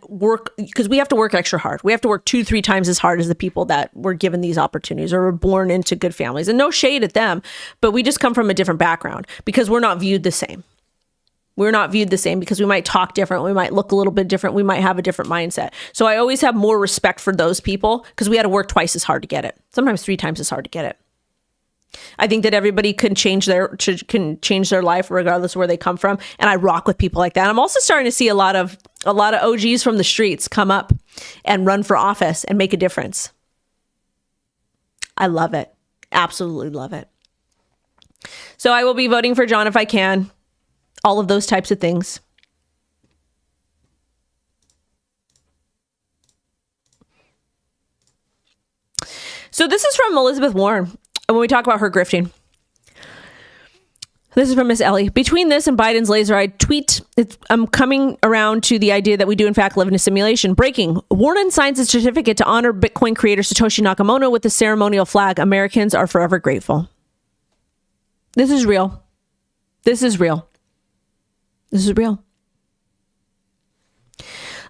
because we have to work extra hard. We have to work 2-3 times as hard as the people that were given these opportunities or were born into good families. And no shade at them, but we just come from a different background, because we're not viewed the same. We're not viewed the same because we might talk different. We might look a little bit different. We might have a different mindset. So I always have more respect for those people, because we had to work twice as hard to get it. Sometimes 3 times as hard to get it. I think that everybody can change their life regardless of where they come from. And I rock with people like that. I'm also starting to see a lot of OGs from the streets come up and run for office and make a difference. I love it. Absolutely love it. So I will be voting for John if I can. All of those types of things. So this is from Elizabeth Warren when we talk about her grifting. This is from Miss Ellie. Between this and Biden's laser-eyed tweet, I'm coming around to the idea that we do in fact live in a simulation. Breaking. Warren signs a certificate to honor Bitcoin creator Satoshi Nakamoto with the ceremonial flag. Americans are forever grateful. This is real. This is real. This is real.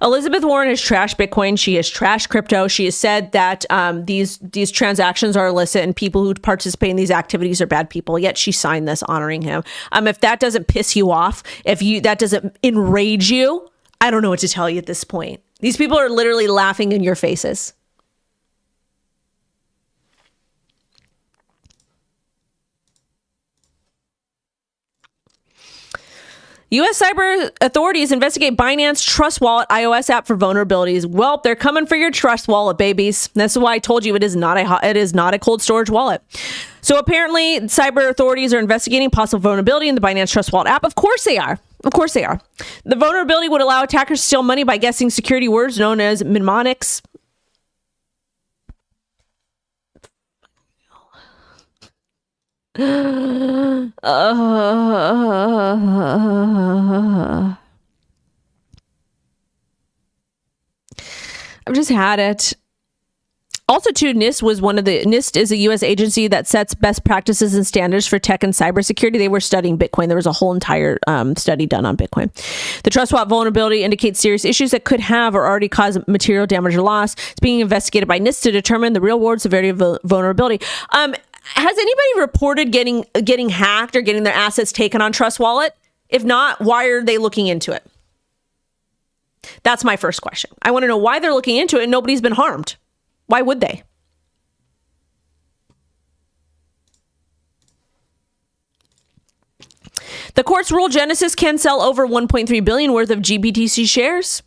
Elizabeth Warren has trashed Bitcoin. She has trashed crypto. She has said that these transactions are illicit and people who participate in these activities are bad people. Yet she signed this honoring him. If that doesn't piss you off, that doesn't enrage you, I don't know what to tell you at this point. These people are literally laughing in your faces. U.S. cyber authorities investigate Binance Trust Wallet iOS app for vulnerabilities. Well, they're coming for your Trust Wallet, babies. That's why I told you it is not a cold storage wallet. So apparently, cyber authorities are investigating possible vulnerability in the Binance Trust Wallet app. Of course they are. Of course they are. The vulnerability would allow attackers to steal money by guessing security words known as mnemonics. I've just had it. Also, too, NIST is a U.S. agency that sets best practices and standards for tech and cybersecurity. They were studying Bitcoin. There was a whole entire study done on Bitcoin. The Trust Wallet vulnerability indicates serious issues that could have or already cause material damage or loss. It's being investigated by NIST to determine the real world severity of vulnerability. Has anybody reported getting hacked or getting their assets taken on Trust Wallet? If not, why are they looking into it? That's my first question. I want to know why they're looking into it and nobody's been harmed. Why would they? The courts rule Genesis can sell over 1.3 billion worth of GBTC shares.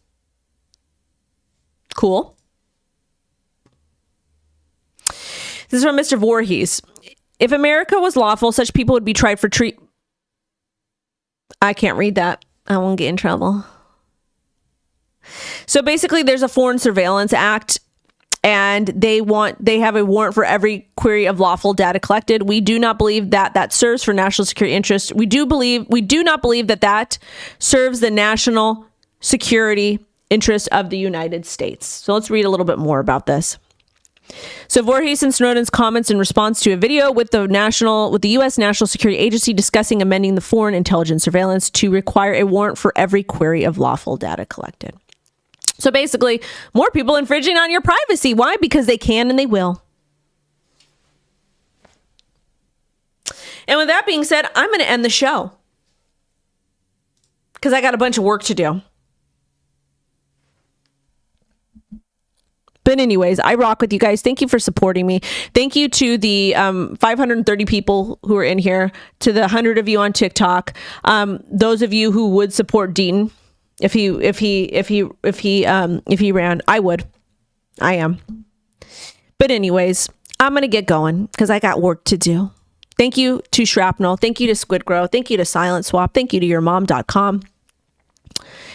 Cool. This is from Mr. Voorhees. If America was lawful, such people would be tried for I can't read that. I won't get in trouble. So basically, there's a Foreign Surveillance Act, and they have a warrant for every query of lawful data collected. We do not believe that serves for national security interest. We do not believe that serves the national security interest of the United States. So let's read a little bit more about this. So Voorhees and Snowden's comments in response to a video with the U.S. National Security Agency discussing amending the foreign intelligence surveillance to require a warrant for every query of lawful data collected. So basically, more people infringing on your privacy. Why? Because they can and they will. And with that being said, I'm going to end the show because I got a bunch of work to do. But anyways, I rock with you guys. Thank you for supporting me. Thank you to the 530 people who are in here, to the 100 of you on TikTok. Those of you who would support Deaton if he ran, I would. I am. But anyways, I'm gonna get going because I got work to do. Thank you to Shrapnel. Thank you to Squidgrow. Thank you to silentswap. Thank you to yourmom.com.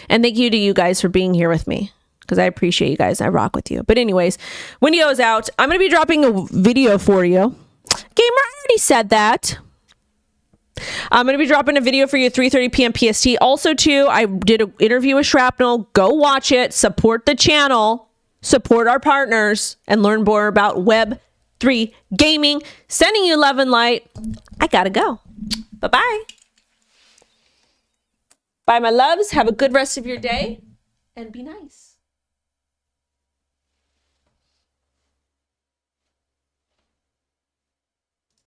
And thank you to you guys for being here with me, because I appreciate you guys. I rock with you. But anyways, WendyO is out. I'm going to be dropping a video for you. Gamer, I already said that. I'm going to be dropping a video for you at 3:30 p.m. PST. Also, too, I did an interview with Shrapnel. Go watch it. Support the channel. Support our partners. And learn more about Web3 gaming. Sending you love and light. I got to go. Bye-bye. Bye, my loves. Have a good rest of your day. And be nice.